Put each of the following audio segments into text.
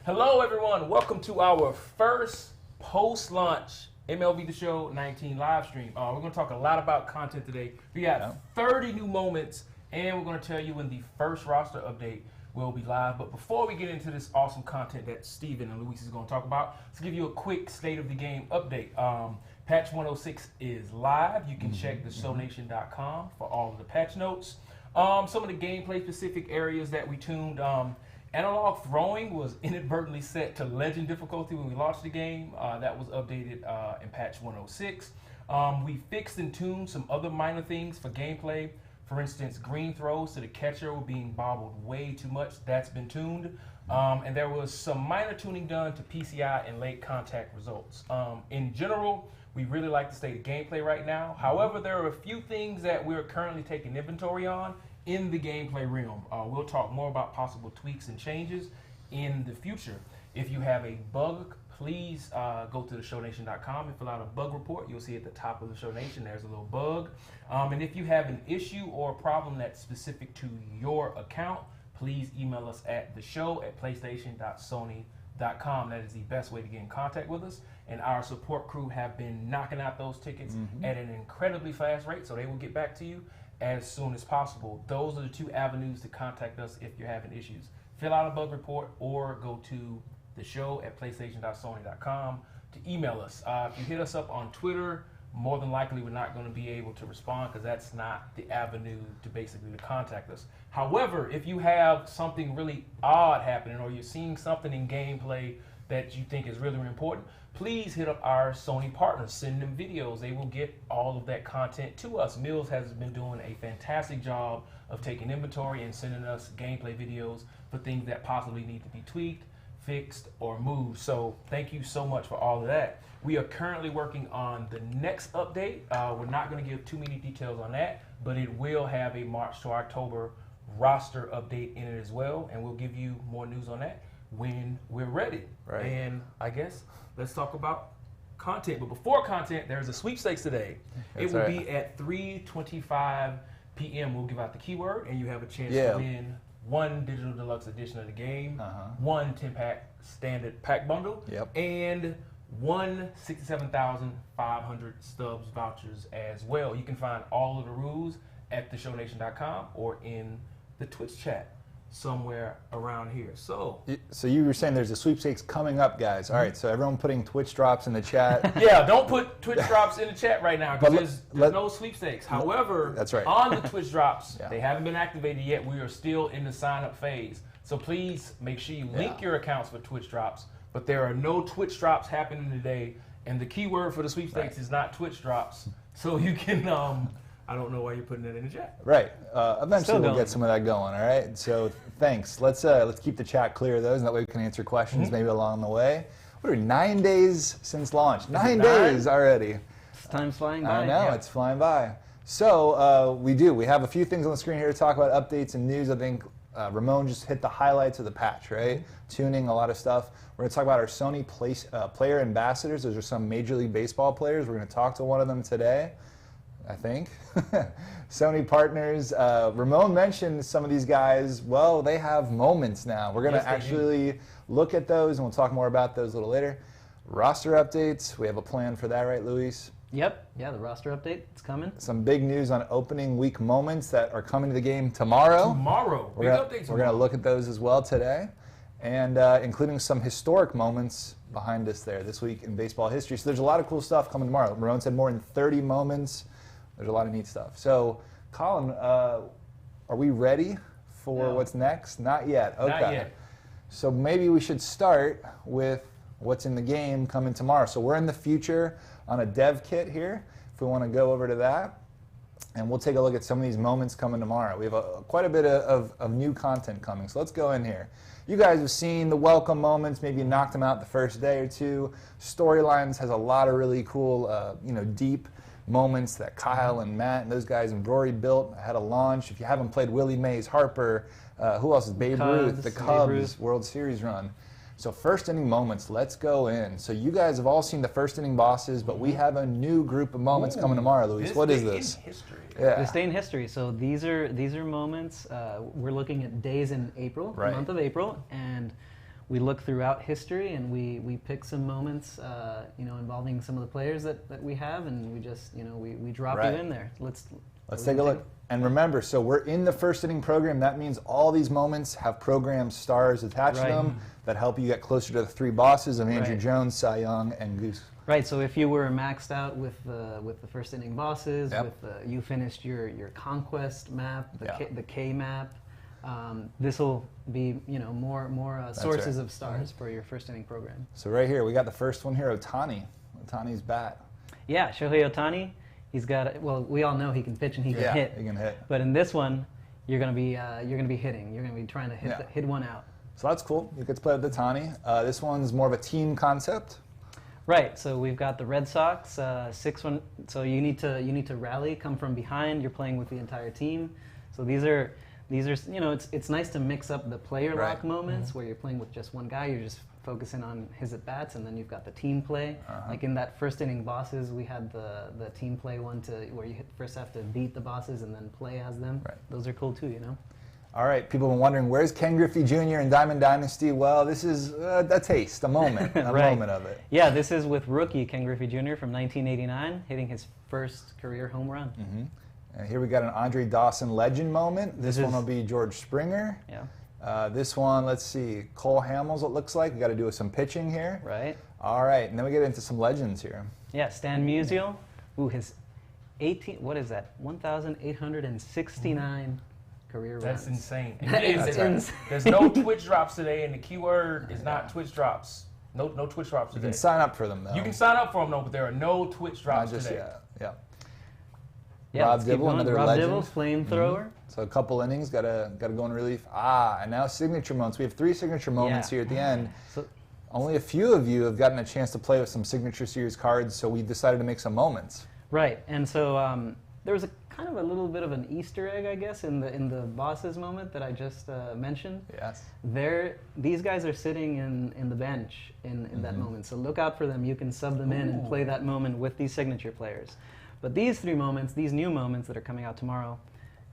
Hello, everyone. Welcome to our first post-launch MLB The Show 19 live stream. We're going to talk a lot about content today. We got 30 new moments, and we're going to tell you when the first roster update will be live. But before we get into this awesome content that Steven and Luis is going to talk about, let's give you a quick state of the game update. Patch 106 is live. You can check theshownation.com for all of the patch notes. Some of the gameplay-specific areas that we tuned. Analog throwing was inadvertently set to legend difficulty when we launched the game. That was updated in patch 106. We fixed and tuned some other minor things for gameplay. For instance, green throws to the catcher were being bobbled way too much. That's been tuned. And there was some minor tuning done to PCI and late contact results. In general, we really like the state of gameplay right now. However, there are a few things that we're currently taking inventory on in the gameplay realm. We'll talk more about possible tweaks and changes in the future. If you have a bug, please go to theshownation.com and fill out a bug report. You'll see at the top of the Show Nation there's a little bug. And if you have an issue or a problem that's specific to your account, please email us at theshow@playstation.sony.com. That is the best way to get in contact with us. And our support crew have been knocking out those tickets at an incredibly fast rate, so they will get back to you as soon as possible. Those are the two avenues to contact us if you're having issues. Fill out a bug report or go to theshow@playstation.sony.com to email us. If you hit us up on Twitter, more than likely we're not going to be able to respond because that's not the avenue to basically to contact us. However, if you have something really odd happening or you're seeing something in gameplay that you think is really, really important, please hit up our Sony Partners. Send them videos. They will get all of that content to us. Mills has been doing a fantastic job of taking inventory and sending us gameplay videos for things that possibly need to be tweaked, fixed, or moved. So thank you so much for all of that. We are currently working on the next update. We're not going to give too many details on that, but it will have a March to October roster update in it as well, and we'll give you more news on that when we're ready. Right. And I guess let's talk about content. But before content, there's a sweepstakes today. It will be at 3:25 p.m. We'll give out the keyword, and you have a chance to win one digital deluxe edition of the game, one 10-pack standard pack bundle, and one 67,500 Stubs vouchers as well. You can find all of the rules at theshownation.com or in the Twitch chat somewhere around here. So you were saying there's a sweepstakes coming up, guys. All right, so everyone putting Twitch drops in the chat. Yeah, don't put Twitch drops in the chat right now because there's no sweepstakes. However, that's right. On the Twitch drops, they haven't been activated yet. We are still in the sign-up phase. So please make sure you link your accounts for Twitch drops. But there are no Twitch drops happening today, and the keyword for the sweepstakes is not Twitch drops. So you can I don't know why you're putting it in the chat. Right. Eventually we'll get some of that going, all right? So thanks. Let's keep the chat clear of those, and that way we can answer questions maybe along the way. What are we, 9 days since launch? 9 days already. Time's flying by. I know, it's flying by. So we have a few things on the screen here to talk about, updates and news. I think Ramon just hit the highlights of the patch, right? Tuning, a lot of stuff. We're going to talk about our Sony player ambassadors. Those are some Major League Baseball players. We're going to talk to one of them today, I think. Sony Partners. Ramon mentioned some of these guys. Well, they have moments now. We're going to actually look at those, and we'll talk more about those a little later. Roster updates. We have a plan for that, right, Luis? Yep. Yeah, the roster update. It's coming. Some big news on opening week moments that are coming to the game tomorrow. Big updates. We're going to look at those as well today, and including some historic moments behind us there this week in baseball history. So there's a lot of cool stuff coming tomorrow. Ramon said more than 30 moments. There's a lot of neat stuff. So, Colin, are we ready for what's next? Not yet. Okay. Not yet. So maybe we should start with what's in the game coming tomorrow. So we're in the future on a dev kit here, if we want to go over to that. And we'll take a look at some of these moments coming tomorrow. We have quite a bit of new content coming. So let's go in here. You guys have seen the welcome moments. Maybe you knocked them out the first day or two. Storylines has a lot of really cool, deep moments that Kyle and Matt and those guys and Rory built ahead of launch. If you haven't played Willie Mays, Harper, who else is Babe Ruth, the Cubs World Series run. So first inning moments, let's go in. So you guys have all seen the first inning bosses, but we have a new group of moments coming tomorrow, Luis. What is this? History. Yeah. This day in history. So these are moments. We're looking at days in April, the month of April, and we look throughout history and we pick some moments, involving some of the players that we have, and we just, we drop Right. you in there. Let's take a look. And remember, so we're in the first inning program. That means all these moments have program stars attached Right. to them that help you get closer to the three bosses of Andrew Right. Jones, Cy Young, and Goose. Right. So if you were maxed out with the first inning bosses, Yep. with you finished your Conquest map, Yeah. the K map. This will be more sources right. of stars for your first inning program. So right here, we got the first one here, Ohtani. Ohtani's bat. Yeah, Shohei Ohtani. He's got we all know he can pitch and he can Yeah, hit. he can hit. But in this one, you're gonna be hitting. You're gonna be trying to Yeah. hit one out. So that's cool. You get to play with Ohtani. This one's more of a team concept. Right. So we've got the Red Sox 6-1. So you need to rally, come from behind. You're playing with the entire team. So these are it's nice to mix up the player Right. lock moments where you're playing with just one guy. You're just focusing on his at bats, and then you've got the team play. Like in that first inning bosses, we had the team play one where you first have to beat the bosses and then play as them. Right. Those are cool too. All right, people have been wondering, where's Ken Griffey Jr. in Diamond Dynasty? Well, this is a taste, a moment, a Right. moment of it. Yeah, this is with rookie Ken Griffey Jr. from 1989, hitting his first career home run. And here we got an Andre Dawson legend moment. This This one is- will be George Springer. Yeah. This one, let's see, Cole Hamels, it looks like. We got to do some pitching here. Right. All right, and then we get into some legends here. Yeah, Stan Musial, his 1,869 career runs. That's insane. That is There's- insane. There's no Twitch drops today, and the keyword is not Twitch drops. No Twitch drops You today. can sign up for them, though. You can sign up for them, though, but there are no Twitch Not drops just today. yet. Yeah. Yeah, Rob let's keep Dibble, going. another Rob legend. Dibble, flamethrower. So a couple innings, gotta go in relief. And now signature moments. We have 3 signature moments Yeah. here at the end. So, Only a few of you have gotten a chance to play with some signature series cards, so we decided to make some moments. right, and so there was a kind of a little bit of an Easter egg, I guess, in the bosses moment that I just mentioned. Yes. These guys are sitting in the bench in that moment, so look out for them. You can sub them in and play that moment with these signature players. But these 3 moments, these new moments that are coming out tomorrow,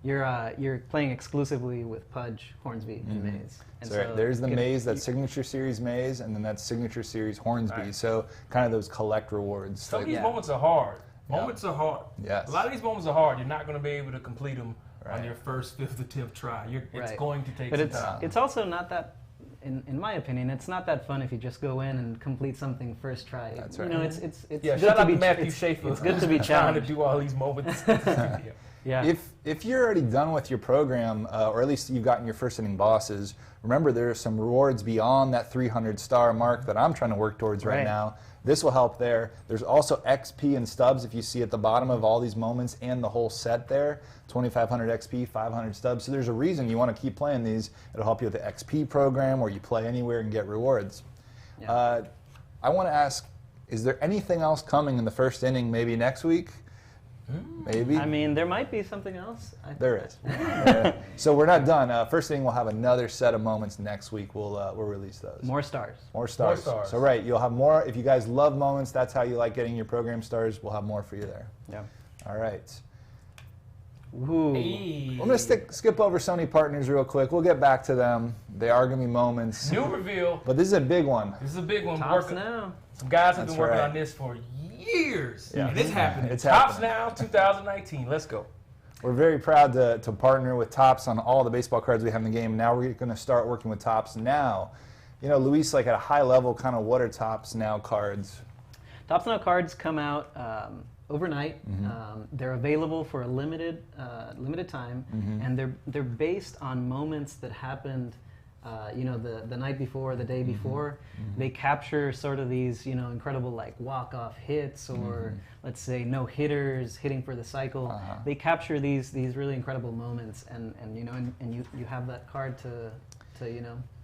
you're playing exclusively with Pudge, Hornsby, and Mays. And So there's the Mays, that signature series Mays, and then that signature series Hornsby. Right. So kind of those collect rewards. Some of Like- these moments are hard. Moments are hard. Yes. A lot of these moments are hard. You're not going to be able to complete them Right. on your first, 5th attempt try. It's Right. going to take But some it's time. it's also not that, in my opinion, it's not that fun if you just go in and complete something first try. That's You right. know, it's Yeah, good shout to out be to Matthew it's- Schaefer. It's good to be trying to challenged. do all these moments in the studio. Yeah. If you're already done with your program, or at least you've gotten your first inning bosses, remember there are some rewards beyond that 300 star mark that I'm trying to work towards right Right. now. This will help there. There's also XP and stubs if you see at the bottom of all these moments and the whole set there. 2,500 XP, 500 stubs. So there's a reason you want to keep playing these. It'll help you with the XP program where you play anywhere and get rewards. Yeah. I want to ask, is there anything else coming in the first inning maybe next week? Maybe? I mean, there might be something else. There is. So we're not done. First thing, we'll have another set of moments next week. We'll release those. More stars. More stars. More stars. So right, you'll have more. If you guys love moments, that's how you like getting your program stars. We'll have more for you there. Yeah. All right. Ooh. Hey. I'm gonna skip over Sony Partners real quick. We'll get back to them. They are gonna be moments. New reveal. But this is a big one. This is a big one. Tops Working- now. Some guys have That's been working right. on this for years. Yeah. And it's happening. It's Tops happening. now, 2019. Let's go. We're very proud to partner with Topps on all the baseball cards we have in the game. Now we're going to start working with Topps now. You know, Luis, like at a high level, kind of what are Topps now cards? Tops Now cards come out overnight. They're available for a limited time, and they're based on moments that happened. The night before, the day before. They capture sort of these, incredible like walk-off hits or let's say no hitters hitting for the cycle. They capture these really incredible moments, and you have that card to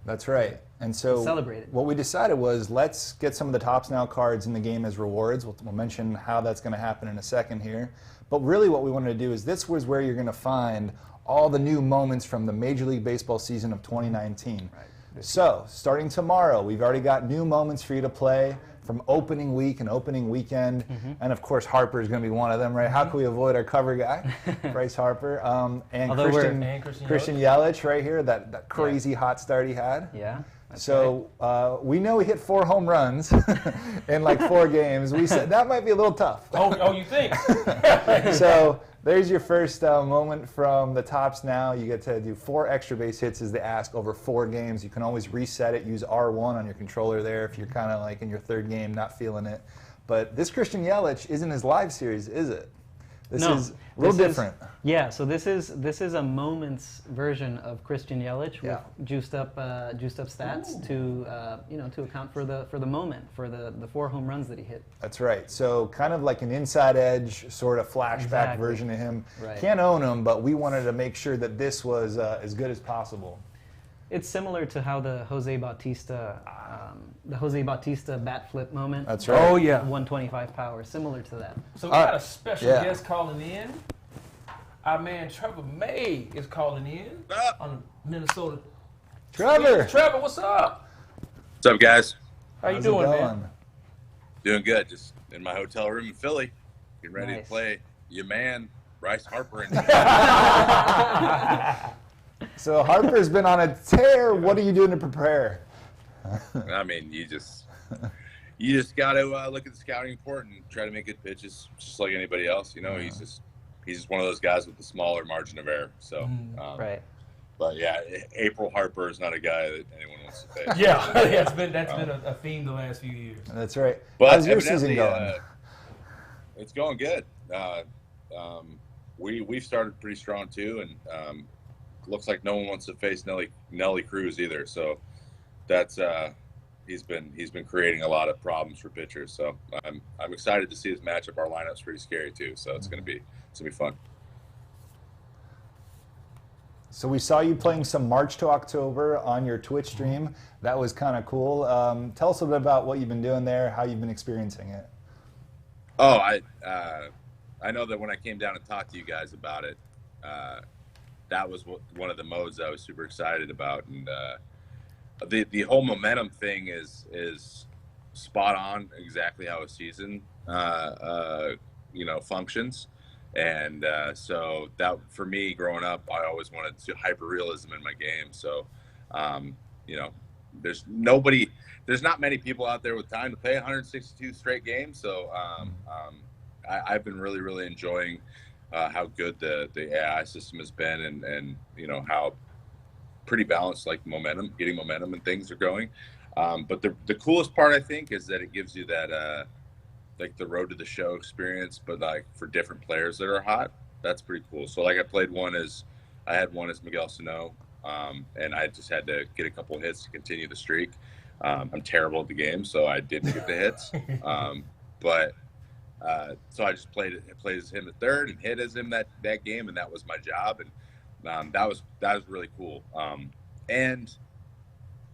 That's right. And so celebrate it. what we decided was let's get some of the Topps Now cards in the game as rewards. We'll mention how that's going to happen in a second here. But really what we wanted to do is this was where you're going to find all the new moments from the Major League Baseball season of 2019. Right. So, starting tomorrow, we've already got new moments for you to play from opening week and opening weekend. And of course, Harper is going to be one of them, right? How can we avoid our cover guy, Bryce Harper, and Christian Yelich right here, that crazy hot start he had. Yeah. So we know he hit 4 home runs in like 4 games. We said that might be a little tough. Oh, you think? So there's your first moment from the Tops now. You get to do 4 extra base hits as they ask over 4 games. You can always reset it, use R1 on your controller there if you're kind of like in your 3rd game not feeling it. But this Christian Yelich isn't his live series, is it? This is a little different. So this is a moment's version of Christian Yelich with juiced up stats to account for the moment, for the 4 home runs that he hit. That's right. So kind of like an inside edge sort of flashback version of him. Right. Can't own him, but we wanted to make sure that this was as good as possible. It's similar to how the Jose Bautista bat flip moment. That's right. Oh yeah, 125 power, similar to that. So we got a special guest calling in. Our man Trevor May is calling in on Minnesota. Trevor, what's up? What's up, guys? How you doing, man? Doing good. Just in my hotel room in Philly, getting ready to play your man Bryce Harper. So Harper's been on a tear. What are you doing to prepare? I mean, you just got to look at the scouting report and try to make good pitches, just like anybody else. You know, he's just one of those guys with the smaller margin of error. So, right. But yeah, April Harper is not a guy that anyone wants to face. That's been a theme the last few years. That's right. But how's your season going? It's going good. We've started pretty strong too, and looks like no one wants to face Nelly Cruz either. So that's he's been creating a lot of problems for pitchers. So I'm excited to see his matchup. Our lineup's pretty scary too. So it's gonna be fun. So we saw you playing some March to October on your Twitch stream. That was kind of cool. Tell us a little bit about what you've been doing there, how you've been experiencing it. Oh, I know that when I came down and talked to you guys about it, that was one of the modes I was super excited about, and the whole momentum thing is spot on, exactly how a season functions. And so that, for me, growing up, I always wanted to hyper-realism in my game. So, there's not many people out there with time to play 162 straight games. So I've been really, really enjoying how good the AI system has been, and how pretty balanced, like getting momentum and things are going. But the coolest part, I think, is that it gives you that like the road to the show experience, but like for different players that are hot. That's pretty cool. So like I had one as Miguel Sano, and I just had to get a couple of hits to continue the streak. I'm terrible at the game, so I didn't get the hits. So I just played as him at third and hit as him that game, and that was my job. And that was really cool. And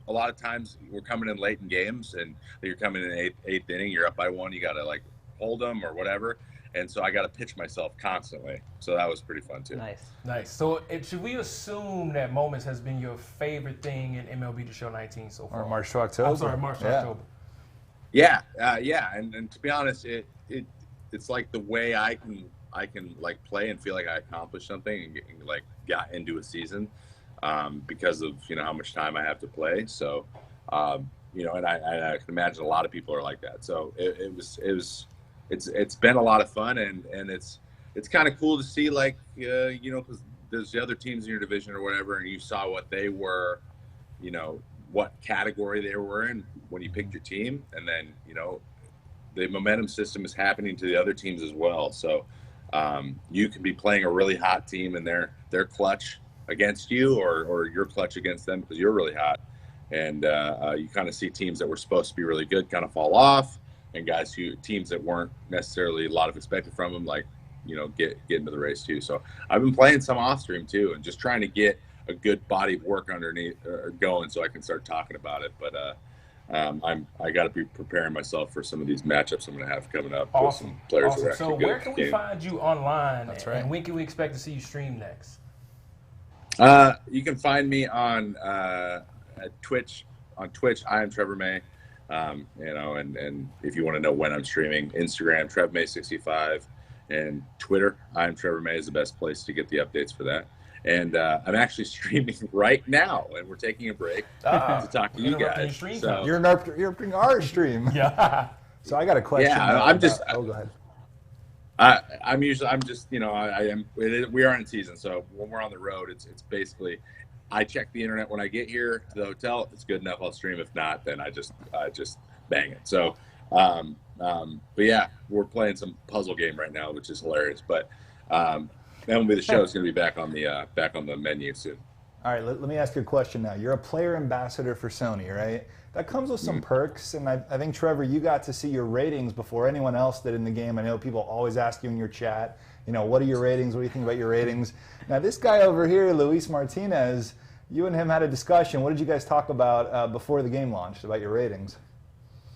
a lot of times we're coming in late in games, and you're coming in eighth inning, you're up by 1, you got to like hold them or whatever. And so I got to pitch myself constantly. So that was pretty fun too. Nice. So should we assume that Moments has been your favorite thing in MLB The Show 19 so far? Or March to October. I'm sorry, March to October. Yeah. And to be honest, it's like the way I can like play and feel like I accomplished something and like got into a season. Because of how much time I have to play, so and I can imagine a lot of people are like that. So it's been a lot of fun, and it's kind of cool to see, like because there's the other teams in your division or whatever, and you saw what they were, what category they were in when you picked your team, and then the momentum system is happening to the other teams as well. So you can be playing a really hot team, and they're clutch against you, or you're clutch against them because you're really hot, and you kind of see teams that were supposed to be really good kind of fall off, and teams that weren't necessarily a lot of expected from them, like get into the race too. So I've been playing some off stream too, and just trying to get a good body of work underneath going so I can start talking about it. But I got to be preparing myself for some of these matchups I'm going to have coming up. Awesome. With some players that are So actually where can we find you online? That's right. And when can we expect to see you stream next? You can find me on at Twitch. On Twitch, I am Trevor May. You know, and if you want to know when I'm streaming, Instagram, TrevMay65, and Twitter, I'm Trevor May is the best place to get the updates for that. And I'm actually streaming right now, and we're taking a break to talk to you guys. So you're interrupting our stream. Yeah. So I got a question. Yeah, I'm just. Oh, go ahead. I'm just, you know, we are in season, so when we're on the road, it's basically, I check the internet when I get here to the hotel. If it's good enough, I'll stream. If not, then I just bang it. So, but yeah, we're playing some puzzle game right now, which is hilarious. But MLB The Show is going to be back on the menu soon. All right, let me ask you a question now. You're a player ambassador for Sony, right? That comes with some perks, and I think, Trevor, you got to see your ratings before anyone else did in the game. I know people always ask you in your chat, you know, what are your ratings? What do you think about your ratings? Now, this guy over here, Luis Martinez, you and him had a discussion. What did you guys talk about before the game launched about your ratings?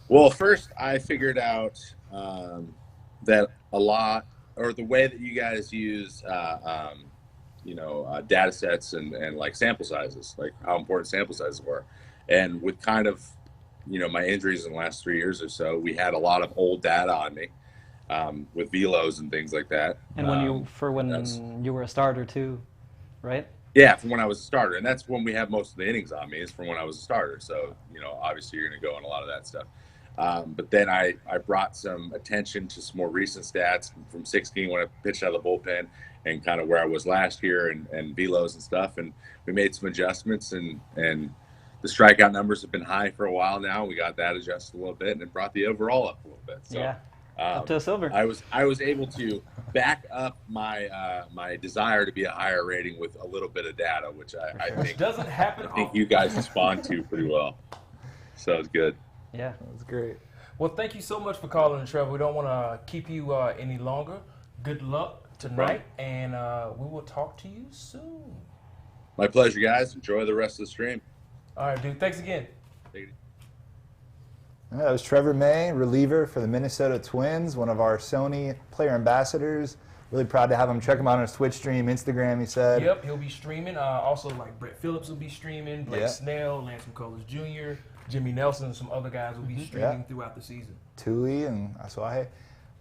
Well, first, I figured out that a lot, or the way that you guys use you know, data sets and like sample sizes, like how important sample sizes were. And with kind of, you know, my injuries in the last 3 years or so, we had a lot of old data on me with velos and things like that. And when you were a starter too, right? Yeah, from when I was a starter. And that's when we have most of the innings on me, is from when I was a starter. So, you know, obviously you're going to go on a lot of that stuff. But then I brought some attention to some more recent stats from 16 when I pitched out of the bullpen, and kind of where I was last year, and velos and stuff. And we made some adjustments, and the strikeout numbers have been high for a while now. We got that adjusted a little bit, and it brought the overall up a little bit. So, yeah, up to a silver. I was able to back up my my desire to be a higher rating with a little bit of data, which I think doesn't happen. I think you guys respond to pretty well. So it's good. Yeah, That's great. Well, thank you so much for calling in, Trevor. We don't want to keep you any longer. Good luck tonight, and we will talk to you soon. My pleasure, guys. Enjoy the rest of the stream. All right, dude. Thanks again. Yeah, that was Trevor May, reliever for the Minnesota Twins, one of our Sony player ambassadors. Really proud to have him. Check him out on his Twitch stream, Instagram, he said. Yep, he'll be streaming. Also, like Brett Phillips will be streaming, Blake Yep. Snell, Lance McCullers Jr., Jimmy Nelson, and some other guys will be streaming throughout the season. Tui and Asuaje.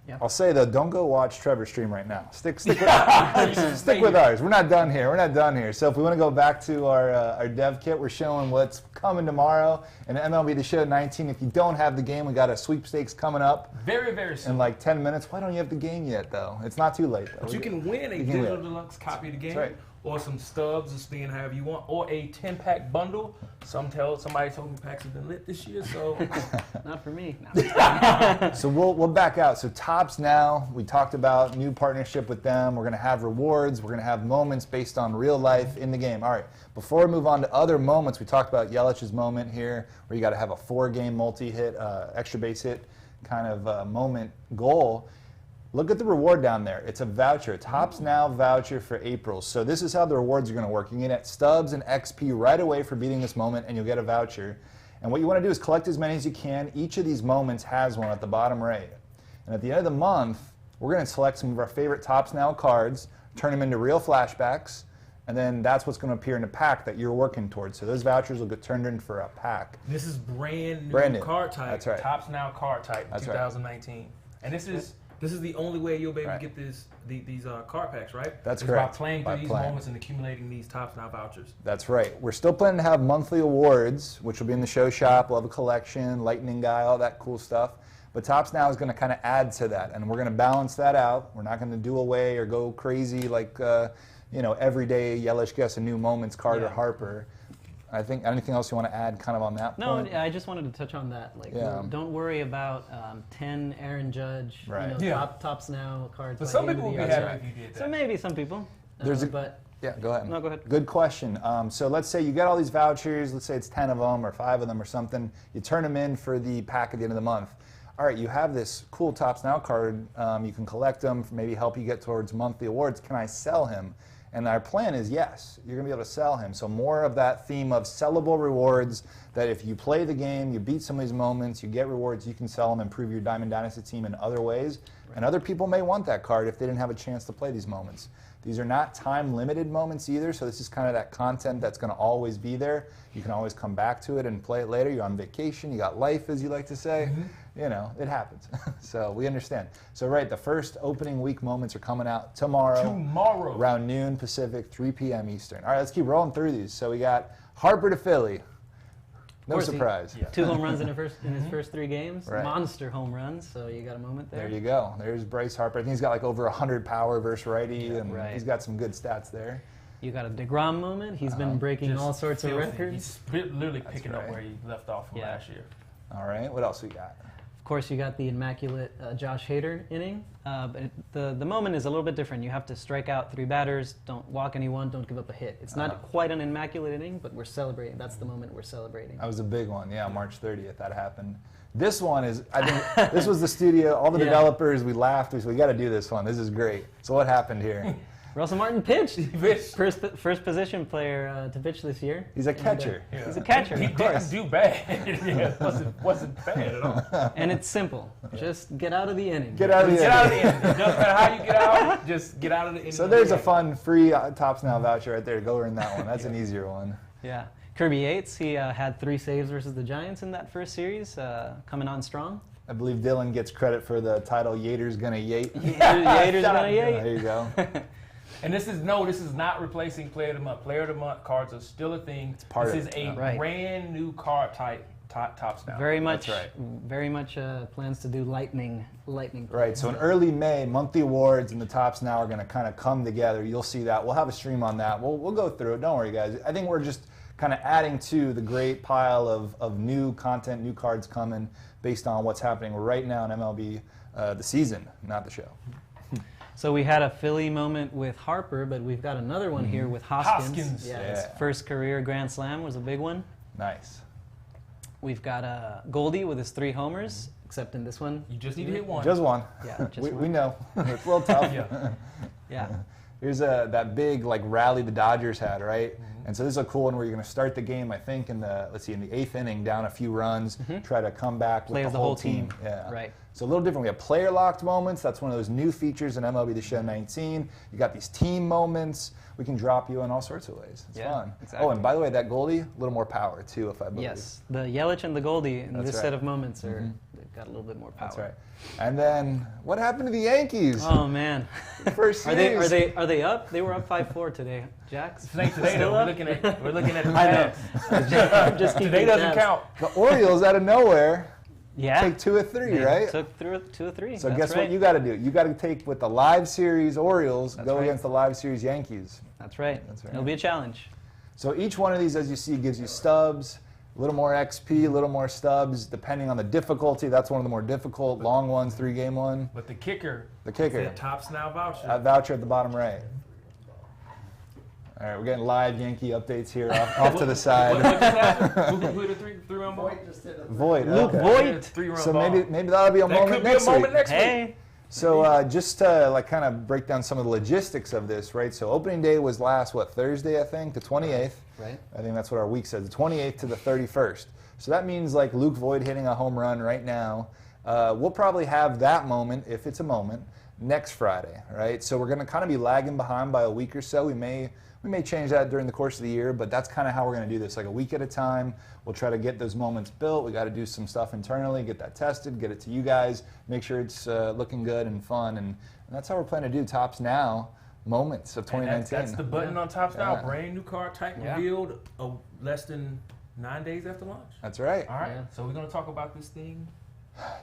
Yeah. I'll say, though, don't go watch Trevor's stream right now. Stick with ours. We're not done here. So if we want to go back to our dev kit, we're showing what's coming tomorrow. And MLB The Show 19, if you don't have the game, we got a sweepstakes coming up. Very, very soon. In like 10 minutes. Why don't you have the game yet, though? It's not too late, though. But you can win a digital deluxe copy of the game, right. or some stubs, or spin however you want, or a 10-pack bundle. Somebody told me packs have been lit this year, so not for me. So we'll back out. So Topps now, we talked about new partnership with them. We're going to have rewards. We're going to have moments based on real life in the game. All right, before we move on to other moments, we talked about Yelich's moment here, where you got to have a 4-game multi-hit, extra base hit kind of moment goal. Look at the reward down there. It's a voucher, Topps Now voucher for April. So this is how the rewards are going to work. You can get stubs and XP right away for beating this moment, and you'll get a voucher. And what you want to do is collect as many as you can. Each of these moments has one at the bottom right. And at the end of the month, we're going to select some of our favorite Topps Now cards, turn them into real flashbacks, and then that's what's going to appear in a pack that you're working towards. So those vouchers will get turned in for a pack. this is brand new card type. That's right. Topps Now card type in That's right. 2019. And this is the only way you'll be able to get these card packs, right? That's it's correct. By playing through By these playing. moments and accumulating these Topps Now vouchers. That's right. We're still planning to have monthly awards, which will be in the show shop. We'll have a collection, lightning guy, all that cool stuff. But Topps Now is going to kind of add to that, and we're going to balance that out. We're not going to do away or go crazy like every day Yelich gets a new moments card or Harper. I think anything else you want to add kind of on that point? No, I just wanted to touch on that. Like, don't worry about 10 Aaron Judge, Right. Topps Now cards. But by some the end people of will the be year. happy if you did that. So maybe some people. But Yeah, go ahead. No, go ahead. Good question. So let's say you get all these vouchers. Let's say it's 10 of them or 5 of them or something. You turn them in for the pack at the end of the month. All right, you have this cool Topps Now card. You can collect them, maybe help you get towards monthly awards. Can I sell him? And our plan is yes, you're going to be able to sell him. So more of that theme of sellable rewards, that if you play the game, you beat some of these moments, you get rewards, you can sell them, improve your Diamond Dynasty team in other ways. And other people may want that card if they didn't have a chance to play these moments. These are not time-limited moments either, so this is kind of that content that's going to always be there. You can always come back to it and play it later. You're on vacation, you got life, as you like to say. You know, it happens. So we understand. So right, the first opening week moments are coming out tomorrow. Around noon Pacific, 3 p.m. Eastern. All right, let's keep rolling through these. So we got Harper to Philly. No surprise. 2 home runs in his first 3 games. Right. Monster home runs, so you got a moment there. There you go. There's Bryce Harper. I think he's got like over 100 power versus righty, and he's got some good stats there. You got a DeGrom moment. He's been breaking all sorts of records. He's literally picking up where he left off from last year. All right, what else we got? Of course, you got the immaculate Josh Hader inning. But the moment is a little bit different. You have to strike out 3 batters, don't walk anyone, don't give up a hit. It's not quite an immaculate inning, but we're celebrating. That's the moment we're celebrating. That was a big one, yeah, March 30th, that happened. This one is, I think, this was the studio, all the developers, we laughed, we said, we got to do this one, this is great. So what happened here? Russell Martin pitched. First position player to pitch this year. He's a catcher. He's a catcher. He didn't do bad. It wasn't bad at all. And it's simple. Just get out of the inning. Get out of the inning. It doesn't matter how you get out, just get out of the inning. So there's a fun free Tops Now voucher right there. Go earn that one. That's an easier one. Yeah. Kirby Yates, he had 3 saves versus the Giants in that first series, coming on strong. I believe Dylan gets credit for the title Yater's Gonna Yate. Yater's Gonna Yate. There you go. And this is not replacing Player of the Month. Player of the Month cards are still a thing. This is a brand new card type, Tops Now. Very much plans to do lightning. Right. So in early May, monthly awards and the Tops Now are going to kind of come together. You'll see that. We'll have a stream on that. We'll go through it. Don't worry, guys. I think we're just kind of adding to the great pile of new content, new cards coming based on what's happening right now in MLB, the season, not the show. So we had a Philly moment with Harper, but we've got another one here with Hoskins. His first career Grand Slam was a big one. Nice. We've got Goldie with his 3 homers, except in this one. You just need to hit one. Just one. Yeah, just we know. It's a little tough. Yeah. Here's that big rally the Dodgers had, right? And so this is a cool one where you're going to start the game, I think, in the 8th inning, down a few runs, try to come back with the whole team. Yeah. Right. So a little different. We have player-locked moments. That's one of those new features in MLB The Show 19. You got these team moments. We can drop you in all sorts of ways. It's fun. Exactly. Oh, and by the way, that Goldie, a little more power, too, if I believe. Yes. The Yelich and the Goldie in this set of moments they've got a little bit more power. That's right. And then, what happened to the Yankees? Oh, man. First series. Are they up? They were up 5-4 today. Jax? Today, though, we're looking at the past. Just today doesn't count. The Orioles, out of nowhere, Yeah. take 2 of 3, right? Took 2 of 3. So guess what you got to do? You got to take with the live series Orioles, go right. against the live series Yankees. That's right. That's right. It'll be a challenge. So each one of these, as you see, gives you stubs, a little more XP, a little more stubs, depending on the difficulty. That's one of the more difficult, long ones, 3-game one. But the kicker. The kicker. The Tops Now voucher. That voucher at the bottom right. All right, we're getting live Yankee updates here off to the side. What just happened? Who hit a three-run ball? Void. Luke Okay. Void. Three-run So ball. maybe that'll be a moment next week. Hey. So just to kind of break down some of the logistics of this, right? So opening day was last, Thursday, I think, the 28th. Right. I think that's what our week says, the 28th to the 31st. So that means Luke Void hitting a home run right now. We'll probably have that moment, if it's a moment, next Friday, right? So we're going to kind of be lagging behind by a week or so. We may change that during the course of the year, but that's kind of how we're going to do this, a week at a time. We'll try to get those moments built. We got to do some stuff internally, get that tested, get it to you guys, make sure it's looking good and fun, and that's how we're planning to do Tops Now moments of 2019. That's the button on Tops Now. Brand new card type revealed less than 9 days after launch. That's right. All right. So we're going to talk about this thing.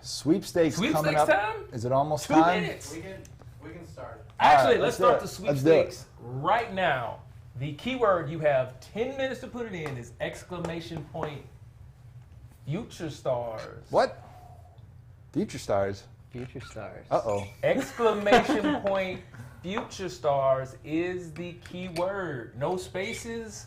Sweepstakes coming up. Time? Is it almost 2 time? minutes. We can start. Actually, right, let's start the Let's do sweepstakes right now. The keyword you have 10 minutes to put it in is exclamation point future stars. What? Future stars. Future stars. Uh-oh. Exclamation point future stars is the keyword. No spaces.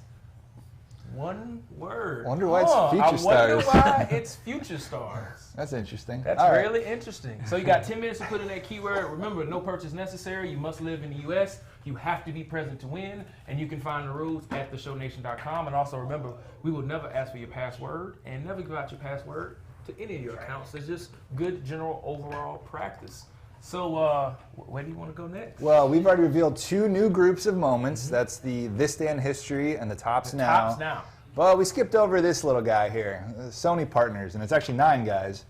One word. Wonder why it's future stars. I wonder why it's future stars. That's interesting. That's All right. really interesting. So you got 10 minutes to put in that keyword. Remember, no purchase necessary. You must live in the U.S. You have to be present to win. And you can find the rules at theshownation.com. And also remember, we will never ask for your password and never give out your password to any of your accounts. It's just good general overall practice. So, where do you want to go next? Well, we've already revealed 2 new groups of moments. That's the This Day in History and the Tops Now. Tops Now. Well, we skipped over this little guy here, Sony Partners, and it's actually 9 guys.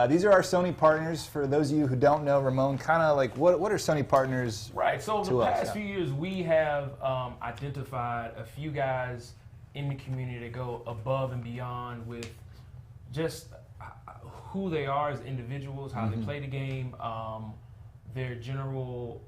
These are our Sony Partners. For those of you who don't know, Ramon, kind of like what are Sony Partners? Right. So to the us, past few years, we have identified a few guys in the community that go above and beyond with just who they are as individuals, how they play the game, their general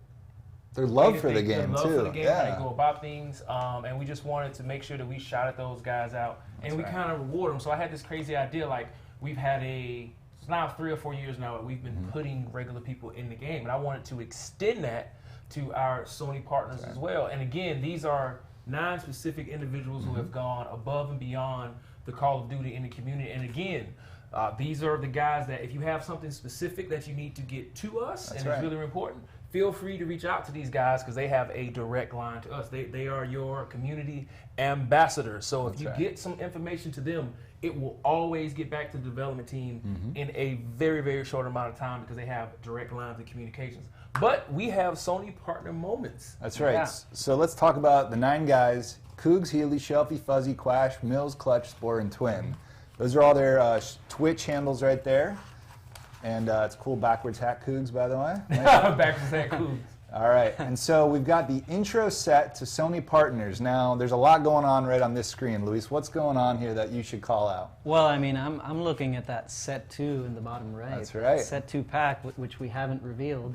Their love for the game, their love too. for the game, how they go about things, and we just wanted to make sure that we shouted those guys out, and we kind of reward them. So I had this crazy idea, like we've had it's now 3 or 4 years now that we've been putting regular people in the game, and I wanted to extend that to our Sony partners as well. And again, these are 9 specific individuals who have gone above and beyond the Call of Duty in the community. And again, these are the guys that if you have something specific that you need to get to us, it's really important, feel free to reach out to these guys because they have a direct line to us. They are your community ambassadors. So if you get some information to them, it will always get back to the development team in a very, very short amount of time because they have direct lines of communications. But we have Sony partner moments. That's right. Yeah. So let's talk about the 9 guys: Cougs, Healy, Shelfie, Fuzzy, Quash, Mills, Clutch, Spore, and Twin. Those are all their Twitch handles right there. And it's cool backwards hat Cougs, by the way. Backwards hat Cougs. All right, and so we've got the intro set to Sony Partners. Now, there's a lot going on right on this screen. Luis, what's going on here that you should call out? Well, I mean, I'm looking at that set 2 in the bottom right. That's right. Set 2 pack, which we haven't revealed.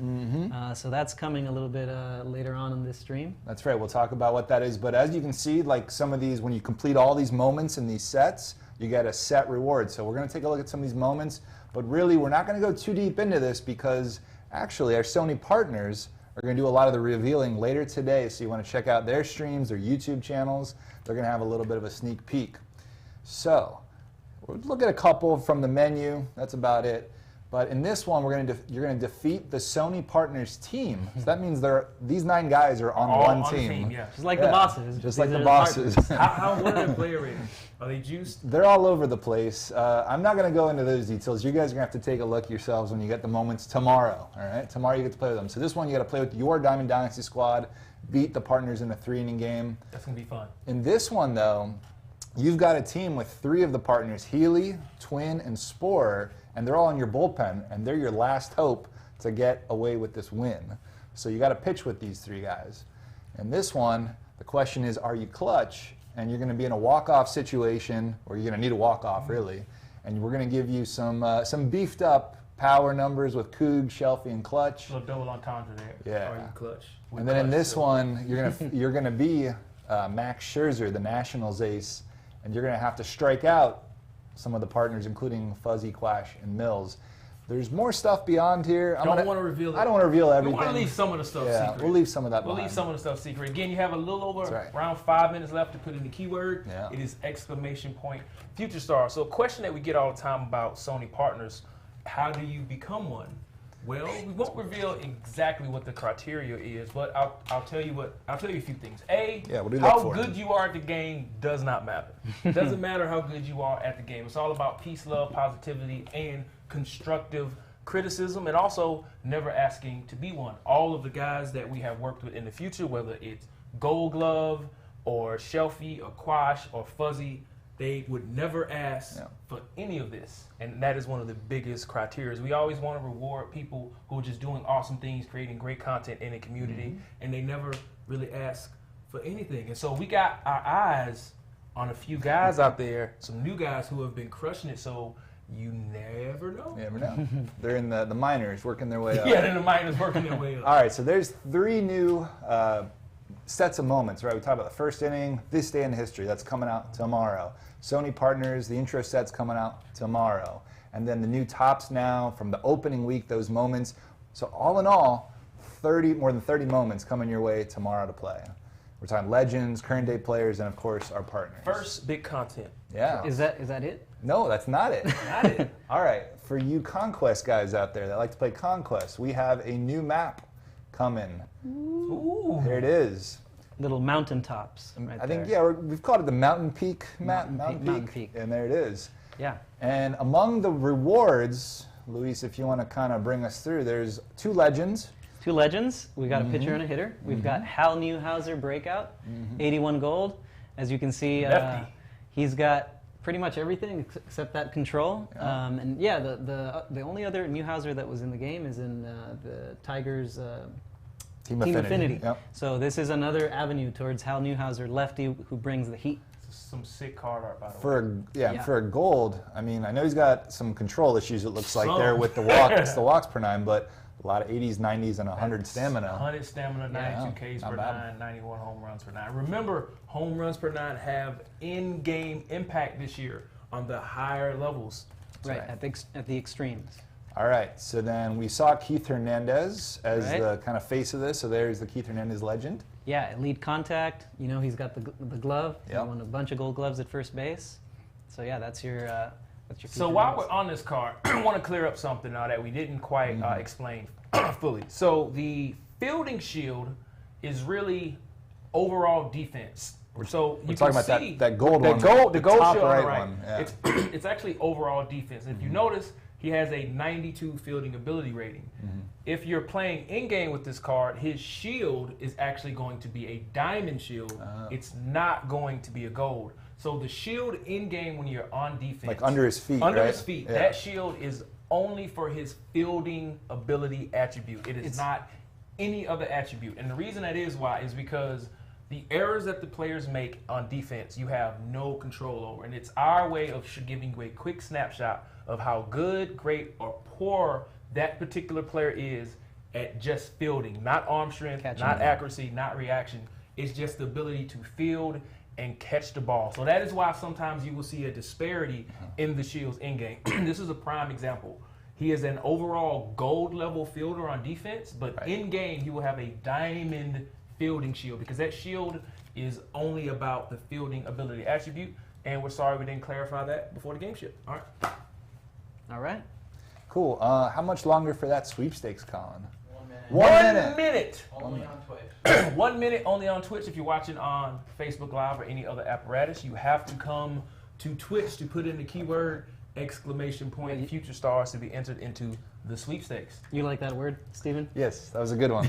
So that's coming a little bit later on in this stream. That's right. We'll talk about what that is. But as you can see, like some of these, when you complete all these moments in these sets, you get a set reward. So we're going to take a look at some of these moments. But really, we're not going to go too deep into this because actually our Sony Partners are going to do a lot of the revealing later today, so you want to check out their streams, their YouTube channels. They're going to have a little bit of a sneak peek. So, we'll look at a couple from the menu. That's about it. But in this one, you're going to defeat the Sony Partners team. So that means these 9 guys are on one team. Just like the bosses. Just like the bosses. What are their player ratings? Are they juiced? They're all over the place. I'm not going to go into those details. You guys are going to have to take a look yourselves when you get the moments tomorrow. All right, tomorrow you get to play with them. So this one you got to play with your Diamond Dynasty squad, beat the partners in a 3-inning game. That's going to be fun. In this one though, you've got a team with 3 of the partners: Healy, Twin, and Spore, and they're all in your bullpen, and they're your last hope to get away with this win. So you got to pitch with these 3 guys. In this one, the question is, are you clutch? And you're going to be in a walk-off situation, or you're going to need a walk-off, really. And we're going to give you some beefed-up power numbers with Coog, Shelfie, and Clutch. A little double entendre there. Yeah. Are you clutch? And then in this one, you're going to be Max Scherzer, the Nationals ace, and you're going to have to strike out some of the partners, including Fuzzy, Quash, and Mills. There's more stuff beyond here. I don't want to reveal it. I don't want to reveal everything. We want to leave some of the stuff secret. We'll leave some of that behind. We'll leave some of the stuff secret. Again, you have a little over around 5 minutes left to put in the keyword. Yeah. It is !Future Star. So a question that we get all the time about Sony Partners, how do you become one? Well, we won't reveal exactly what the criteria is, but I'll tell you a few things. How good you are at the game does not matter. It doesn't matter how good you are at the game. It's all about peace, love, positivity, and constructive criticism, and also never asking to be one. All of the guys that we have worked with in the future, whether it's Gold Glove or Shelfie or Quash or Fuzzy, they would never ask for any of this. And that is one of the biggest criteria. We always want to reward people who are just doing awesome things, creating great content in the community, and they never really ask for anything. And so we got our eyes on a few guys out there, some new guys who have been crushing it, so you never know. You never know. They're in the minors working their way up. Yeah, they're in the minors working their way up. All right, so there's 3 new sets of moments, right? We talked about the first inning, This Day in History, that's coming out tomorrow. Sony Partners, the intro set's coming out tomorrow. And then the new Tops Now from the opening week, those moments. So all in all, more than 30 moments coming your way tomorrow to play. We're talking legends, current day players, and of course our partners. First big content. Yeah. Is that it? No, that's not it. Not it. All right, for you Conquest guys out there that like to play Conquest, we have a new map coming. Ooh. There it is. Little mountaintops. I think, we've called it the Mountain Peak map. Mountain Peak. And there it is. Yeah. And among the rewards, Luis, if you want to kind of bring us through, there's 2 legends. 2 legends. We got a pitcher and a hitter. We've got Hal Newhouser breakout, 81 gold. As you can see, he's got pretty much everything except that control. Yeah. And yeah, the only other Newhouser that was in the game is in the Tigers' Team Affinity. Yep. So this is another avenue towards Hal Newhouser, lefty who brings the heat. Some sick card art, by the way. For a gold, I mean, I know he's got some control issues, it looks like, there with the walks per 9, but a lot of 80s, 90s, and 100 stamina. 100 stamina, 92 Ks per 9, 91 home runs per 9. Remember, home runs per 9 have in-game impact this year on the higher levels. Right, at the extremes. All right, so then we saw Keith Hernandez as the kind of face of this, so there's the Keith Hernandez legend. Yeah, elite contact. You know, he's got the glove. Yep. He won a bunch of gold gloves at first base. So yeah, that's your So while we're on this card, I want to clear up something now that we didn't quite explain fully. So the fielding shield is really overall defense. So We're you talking can about see that gold the one. gold the shield top on the right right. one. Yeah. It's actually overall defense. If you notice, he has a 92 fielding ability rating. If you're playing in-game with this card, his shield is actually going to be a diamond shield. It's not going to be a gold. So the shield in-game when you're on defense. Like under his feet, Under right? his feet. Yeah. That shield is only for his fielding ability attribute. It is not any other attribute. And the reason that is why is because the errors that the players make on defense, you have no control over. And it's our way of giving you a quick snapshot of how good, great, or poor that particular player is at just fielding. Not arm strength, not accuracy, not reaction. It's just the ability to field and catch the ball. So that is why sometimes you will see a disparity in the shields in-game. This is a prime example. He is an overall gold level fielder on defense, but in-game he will have a diamond fielding shield because that shield is only about the fielding ability attribute. And we're sorry we didn't clarify that before the game shipped. All right. All right. Cool. How much longer for that sweepstakes, Colin? 1 minute. Only on Twitch. 1 minute only on Twitch. If you're watching on Facebook Live or any other apparatus, you have to come to Twitch to put in the keyword !future stars to be entered into the sweepstakes. You like that word, Steven? Yes, that was a good one.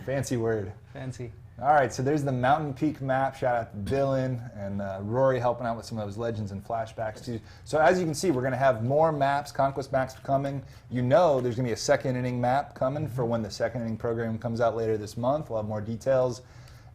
Fancy word. Fancy. All right, so there's the Mountain Peak map. Shout out to Dylan and Rory helping out with some of those legends and flashbacks too. So as you can see, we're going to have more maps, Conquest maps coming. You know there's going to be a second inning map coming for when the second inning program comes out later this month. We'll have more details.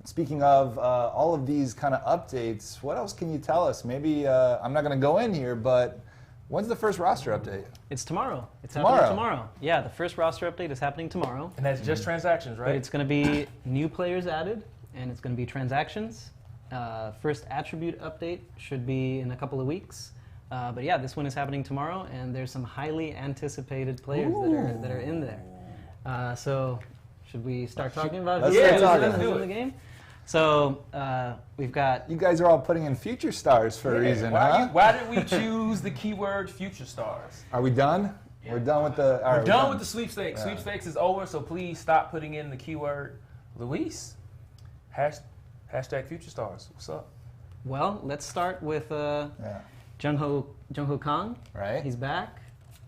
Speaking of all of these kind of updates, what else can you tell us? Maybe, I'm not going to go in here, but when's the first roster update? It's tomorrow. It's Tomorrow? happening tomorrow. Yeah, the first roster update is happening tomorrow. And that's just transactions, But right? it's going to be new players added, and it's going to be transactions. First attribute update should be in a couple of weeks. But yeah, this one is happening tomorrow, and there's some highly anticipated players that are in there. So should we start talking about Let's who's start talking. in the game? So we've got... You guys are all putting in future stars for a reason, huh? Why did we choose the keyword future stars? Are we done? Yeah. We're done with the... all right, We're done with the sweepstakes. Yeah. Sweepstakes is over, so please stop putting in the keyword Luis. Hashtag future stars. What's up? Well, let's start with Yeah. Jung-Ho Kang. Right? He's back.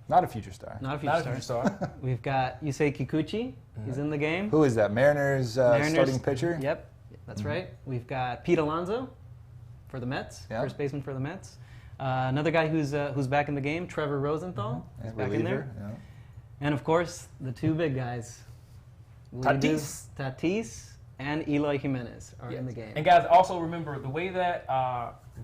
Not a future star. Not a Not a future future star. star. We've got Yusei Kikuchi. He's in the game. Who is that? Mariners, starting pitcher? Yep, that's right. We've got Pete Alonso for the Mets, Yeah. first baseman for the Mets. Another guy who's back in the game, Trevor Rosenthal. He's back in there. Yeah. And of course, the two big guys, Tatis and Eloy Jimenez are in the game. And guys, also remember the way that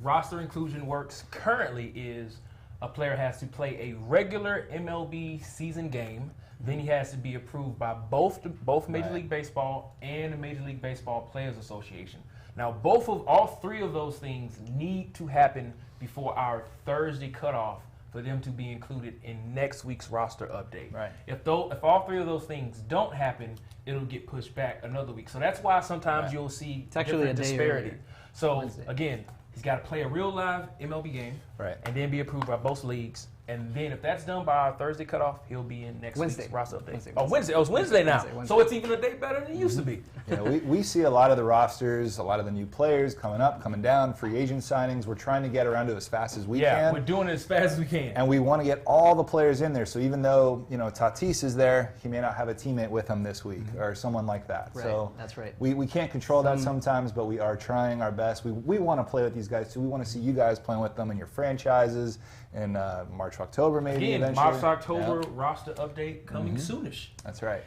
roster inclusion works currently is a player has to play a regular MLB season game. Then he has to be approved by both Major League Baseball and the Major League Baseball Players Association. Now, all three of those things need to happen before our Thursday cutoff for them to be included in next week's roster update. Right. If all three of those things don't happen, it'll get pushed back another week. So that's why sometimes you'll see It's actually different a day disparity. earlier. So Wednesday. again, he's got to play a real live MLB game, Right. and then be approved by both leagues And then if that's done by our Thursday cutoff, he'll be in next Wednesday. week's roster update. Wednesday. Oh, Wednesday. Oh, it's Wednesday now. Wednesday. So it's even a day better than it used to be. We see a lot of the rosters, a lot of the new players coming up, coming down, free agent signings. We're trying to get around to as fast as we Yeah, can. we're doing it as fast as we can. And we want to get all the players in there. So even though, Tatis is there, he may not have a teammate with him this week or someone like that. Right, So that's right. we can't control that sometimes, but we are trying our best. We want to play with these guys too. We want to see you guys playing with them in your franchises in March, October maybe Again, eventually. March, October Yeah, roster update coming soonish. that's right.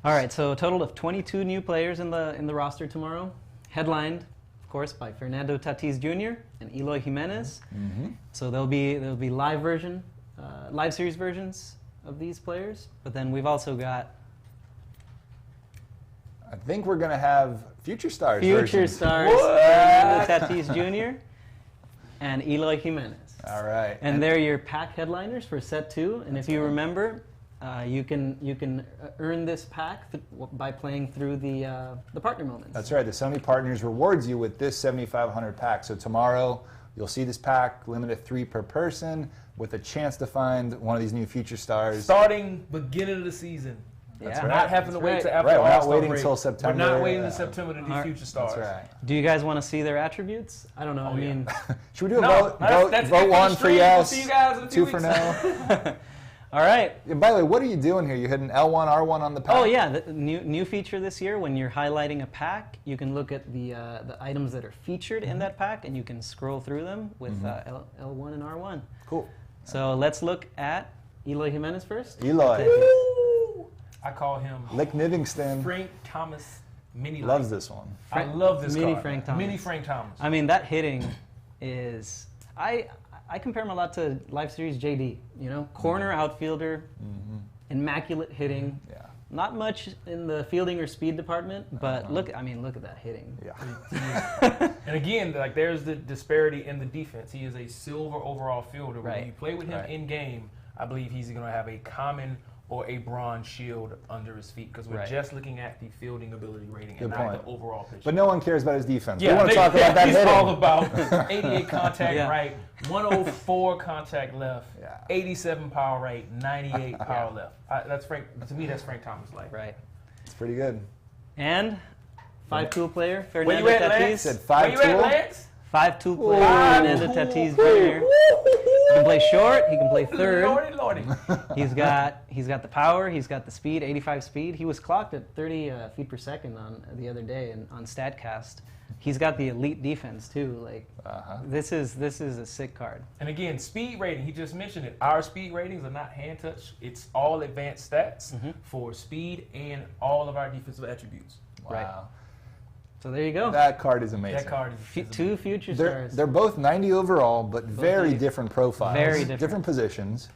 All right, so a total of 22 new players in the roster tomorrow, headlined, of course, by Fernando Tatis Jr. and Eloy Jimenez. So there'll be live series versions of these players, but then we've also got I think we're going to have Future Stars Future versions. Stars Fernando Tatis Jr. and Eloy Jimenez. All right. And they're your pack headliners for set 2. And if you remember, you can earn this pack by playing through the partner moments. That's right. The Sony Partners rewards you with this 7,500 pack. So tomorrow you'll see this pack, limited 3 per person, with a chance to find one of these new Future Stars. Starting beginning of the season. That's We're right. not having to wait Right. till after Right, we're not All-Star waiting break. until September. We're not waiting Yeah. until September to do Alright. Future Stars. That's right. Do you guys want to see their attributes? I don't know. Oh, I yeah. mean, Should we do a No, vote? that's Vote it 1 the for stream. yes, We'll see you guys in a few 2 for weeks. no. all right. Yeah, by the way, what are you doing here? You're hitting L1, R1 on the pack? Oh yeah, the new feature this year. When you're highlighting a pack, you can look at the items that are featured in that pack, and you can scroll through them with L1 and R1. Cool. So let's look at Eloy Jimenez first. Eloy. Woo! I call him Lick Nivingston Frank Thomas Mini. loves this one. I love this Mini card. Frank Thomas. Mini Frank Thomas. I mean, that hitting is I compare him a lot to Live Series JD. Corner outfielder, immaculate hitting. Yeah. Not much in the fielding or speed department, but look at that hitting. Yeah. And again, like there's the disparity in the defense. He is a silver overall fielder. Right. When you play with him Right. in game, I believe he's going to have a common or a bronze shield under his feet because we're Right. just looking at the fielding ability rating Good and point. not the overall pitch. But no one cares about his defense. yeah, we want to they- talk about that he's hitting. all about 88 contact Yeah. right, 104 contact left, Yeah. 87 power right, 98 power left. That's Frank. To me, that's Frank Thomas like. Right. It's pretty good. And 5-tool player Where Fernando you at, Lance? Tatis. Said Where you at, 5-tool? Lance? 5-tool player Five Fernando tool Tatis player. Jr. He can play short. He can play third. Lordy, lordy. He's got the power. He's got the speed. 85 speed. He was clocked at 30 feet per second on the other day on Statcast. He's got the elite defense too. Like this is a sick card. And again, speed rating, he just mentioned it. Our speed ratings are not hand touch. It's all advanced stats for speed and all of our defensive attributes. Wow. Right. So there you go. That card is amazing. That card is Two future They're, stars. they're both 90 overall, but very 90. different profiles. Very different. positions.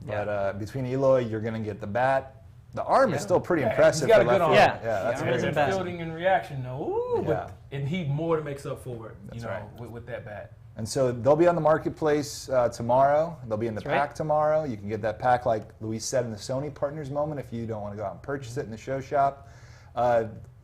Yeah. But between Eloy, you're going to get the bat. The arm is still pretty Yeah, impressive. he's got for a good left arm. field. Yeah. Yeah, that's Yeah, very he's in the best. fielding and reaction, no. Yeah. But and he more than makes up for it, That's you know, right. with that bat. And so they'll be on the marketplace tomorrow. They'll be in the That's pack right. tomorrow. You can get that pack, like Luis said, in the Sony Partners moment if you don't want to go out and purchase it in the show shop.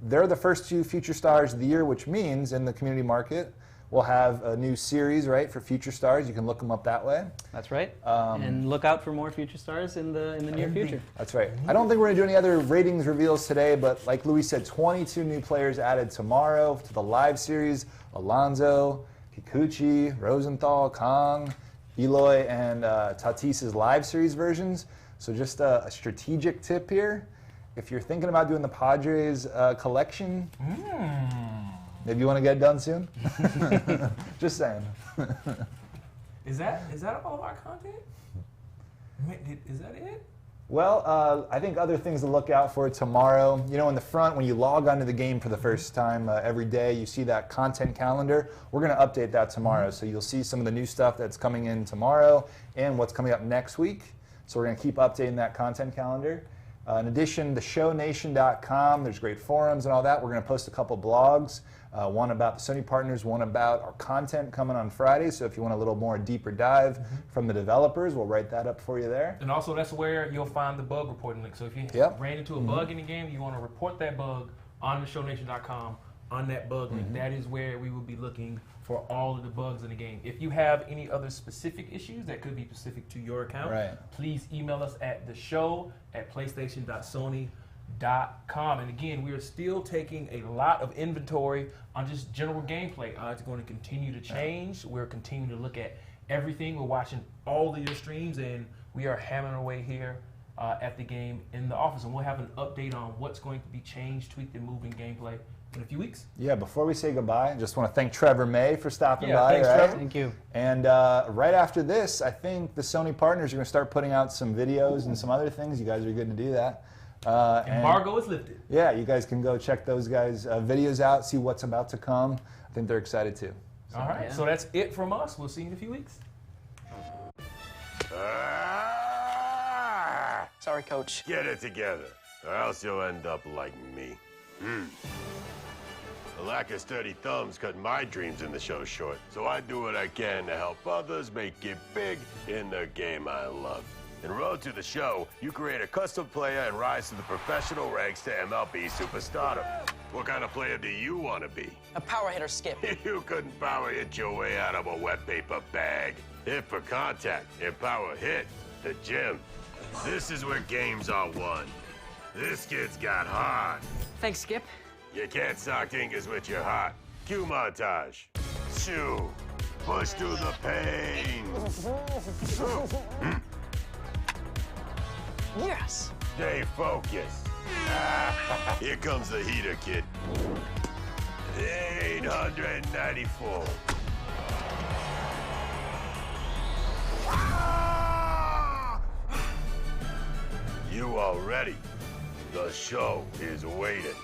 They're the first 2 Future Stars of the year, which means in the community market, we'll have a new series, right, for Future Stars. You can look them up that way. That's right. And look out for more future stars in the near future. That's right. I don't think we're going to do any other ratings reveals today, but like Luis said, 22 new players added tomorrow to the live series. Alonso, Kikuchi, Rosenthal, Kong, Eloy, and Tatis's live series versions. So just a strategic tip here. If you're thinking about doing the Padres collection, maybe you want to get it done soon. Just saying. Is that all of our content? Is that it? Well, I think other things to look out for tomorrow. You know, in the front, when you log onto the game for the first time every day, you see that content calendar. We're going to update that tomorrow. So you'll see some of the new stuff that's coming in tomorrow and what's coming up next week. So we're going to keep updating that content calendar. In addition, theshownation.com, there's great forums and all that. We're going to post a couple blogs, one about the Sony Partners, one about our content coming on Friday. So if you want a little more deeper dive from the developers, we'll write that up for you there. And also, that's where you'll find the bug reporting link. So if you ran into a bug in the game, you want to report that bug on theshownation.com on that bug link. That is where we will be looking for all of the bugs in the game. If you have any other specific issues that could be specific to your account, please email us at theshow@playstation.sony.com. And again, we are still taking a lot of inventory on just general gameplay. It's going to continue to change. We're continuing to look at everything. We're watching all of your streams, and we are hammering away here at the game in the office. And we'll have an update on what's going to be changed, tweaked, and moving gameplay in a few weeks. Yeah, before we say goodbye, I just want to thank Trevor May for stopping by. Thanks, Trevor. Thank you. And right after this, I think the Sony Partners are going to start putting out some videos and some other things. You guys are good to do that. Embargo is lifted. Yeah, you guys can go check those guys' videos out, see what's about to come. I think they're excited too. So, all right, so that's it from us. We'll see you in a few weeks. Sorry, Coach. Get it together, or else you'll end up like me. A lack of sturdy thumbs cut my dreams in the show short, so I do what I can to help others make it big in the game I love. In Road to the Show, you create a custom player and rise to the professional ranks to MLB superstardom. What kind of player do you want to be? A power hitter, Skip. You couldn't power hit your way out of a wet paper bag. Hit for contact, and power hit, the gym. This is where games are won. This kid's got heart. Thanks, Skip. You can't sock dingus with your heart. Cue montage. Shoo. Push through the pain. Yes. Stay focused. Here comes the heater, kid. 894. You are ready. The show is waiting.